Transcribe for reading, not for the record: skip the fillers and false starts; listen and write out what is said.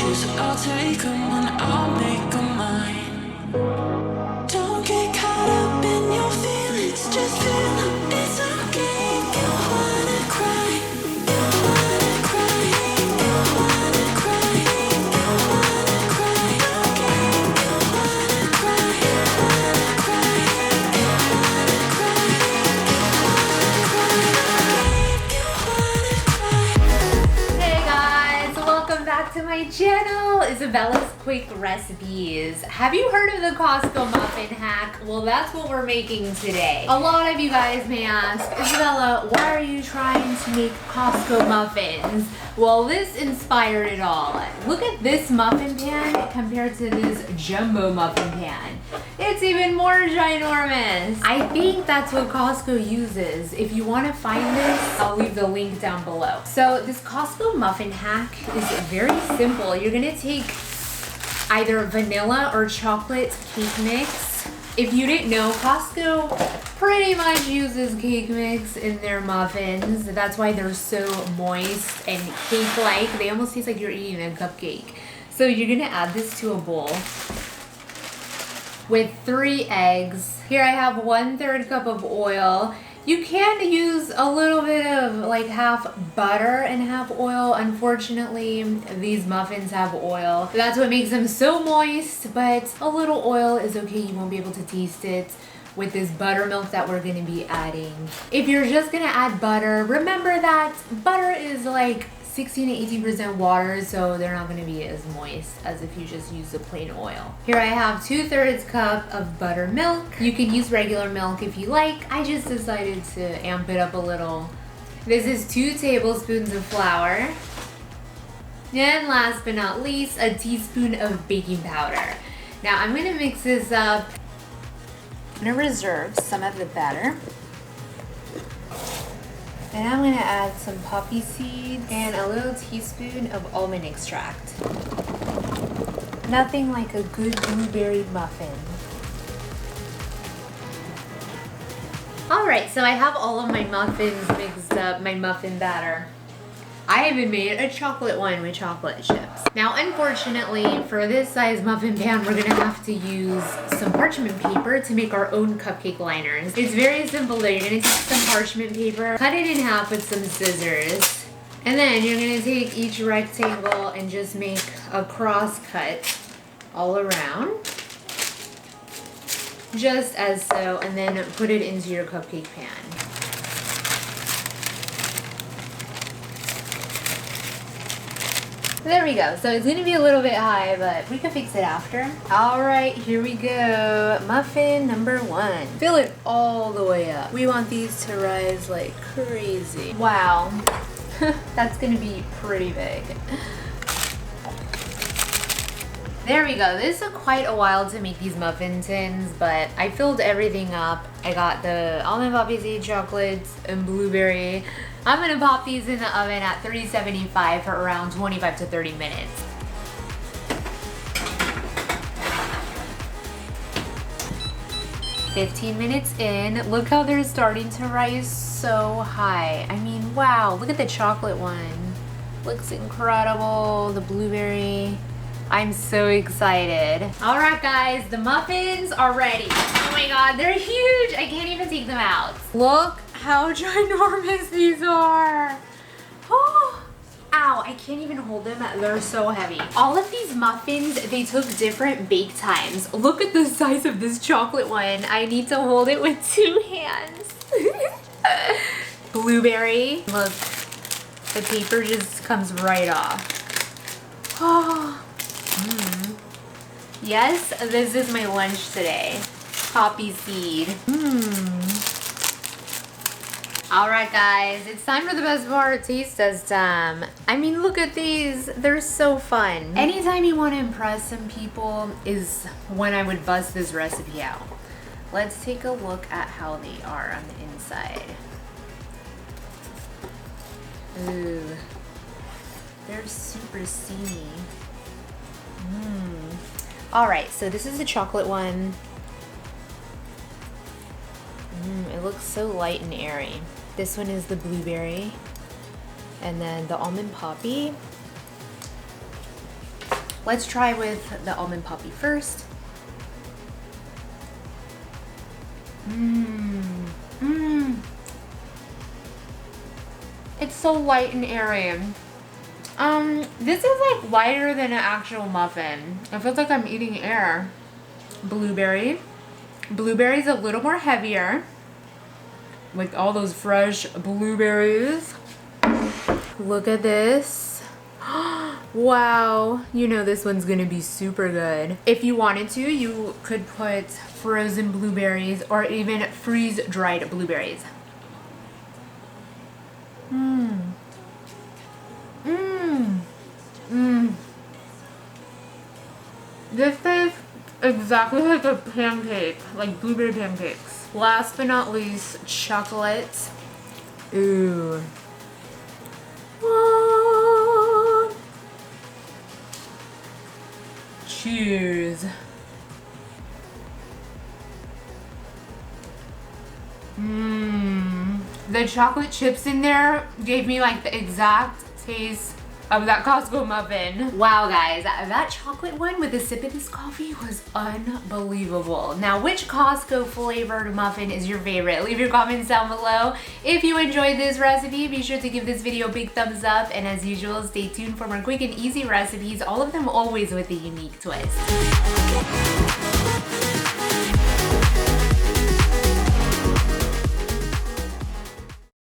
choose, I'll take them and I'll make them mine. Don't get caught up in your feelings, just feel them, it's okay. You wanna cry, you wanna cry, you wanna cry, you wanna cry, okay. You wanna cry, you wanna cry, you wanna cry, you wanna cry. Hey guys, welcome back to my channel, Isabella's Quick Recipes. Have you heard of the Costco Muffin hack? Well, that's what we're making today. A lot of you guys may ask, Isabella, why are you trying to make Costco muffins? Well, this inspired it all. Look at this muffin pan compared to this jumbo muffin pan. It's even more ginormous. I think that's what Costco uses. If you want to find this, I'll leave the link down below. So this Costco muffin hack is very simple. You're gonna take either vanilla or chocolate cake mix. If you didn't know, Costco pretty much uses cake mix in their muffins. That's why they're so moist and cake-like. They almost taste like you're eating a cupcake. So you're gonna add this to a bowl with 3 eggs. Here I have 1/3 cup of oil. You can use a little bit of like half butter and half oil. Unfortunately, these muffins have oil. That's what makes them so moist, but a little oil is okay. You won't be able to taste it with this buttermilk that we're gonna be adding. If you're just gonna add butter, remember that butter is like 16 to 18% water, so they're not gonna be as moist as if you just use the plain oil. Here I have 2/3 cup of buttermilk. You can use regular milk if you like. I just decided to amp it up a little. This is 2 tablespoons of flour. And last but not least, a teaspoon of baking powder. Now I'm gonna mix this up. I'm gonna reserve some of the batter. And I'm gonna add some poppy seeds and a little teaspoon of almond extract. Nothing like a good blueberry muffin. All right, so I have all of my muffins mixed up, my muffin batter. I even made a chocolate one with chocolate chips. Now, unfortunately, for this size muffin pan, we're gonna have to use some parchment paper to make our own cupcake liners. It's very simple though. You're gonna take some parchment paper, cut it in half with some scissors, and then you're gonna take each rectangle and just make a cross cut all around, just as so, and then put it into your cupcake pan. There we go. So it's gonna be a little bit high, but we can fix it after. All right, here we go. Muffin number 1. Fill it all the way up. We want these to rise like crazy. Wow, that's gonna be pretty big. There we go. This took quite a while to make these muffin tins, but I filled everything up. I got the almond poppy seed chocolates and blueberry. I'm gonna pop these in the oven at 375 for around 25 to 30 minutes. "15 minutes in, look how they're starting to rise so high. I mean, wow, look at the chocolate one. Looks incredible, the blueberry. I'm so excited. All right, guys, the muffins are ready. Oh my God, they're huge. I can't even take them out. Look how ginormous these are. Oh, ow, I can't even hold them. They're so heavy. All of these muffins, they took different bake times. Look at the size of this chocolate one. I need to hold it with 2 hands. Blueberry, look, the paper just comes right off. Oh. Yes, this is my lunch today. Poppy seed. All right, guys, it's time for the best part, taste test time. I mean, look at these. They're so fun. Anytime you want to impress some people is when I would bust this recipe out. Let's take a look at how they are on the inside. Ooh, they're super steamy. All right, so this is the chocolate one. It looks so light and airy. This one is the blueberry, and then the almond poppy. Let's try with the almond poppy first. It's so light and airy. This is like lighter than an actual muffin. It feels like I'm eating air. Blueberry. Blueberry's a little more heavier. Like all those fresh blueberries. Look at this. Wow. You know this one's gonna be super good. If you wanted to, you could put frozen blueberries or even freeze-dried blueberries. This tastes exactly like a pancake, like blueberry pancakes. Last but not least, chocolate. Ooh. Cheers. The chocolate chips in there gave me like the exact taste of that Costco muffin. Wow guys, that chocolate one with a sip of this coffee was unbelievable. Now, which Costco flavored muffin is your favorite? Leave your comments down below. If you enjoyed this recipe, be sure to give this video a big thumbs up, and as usual, stay tuned for more quick and easy recipes, all of them always with a unique twist.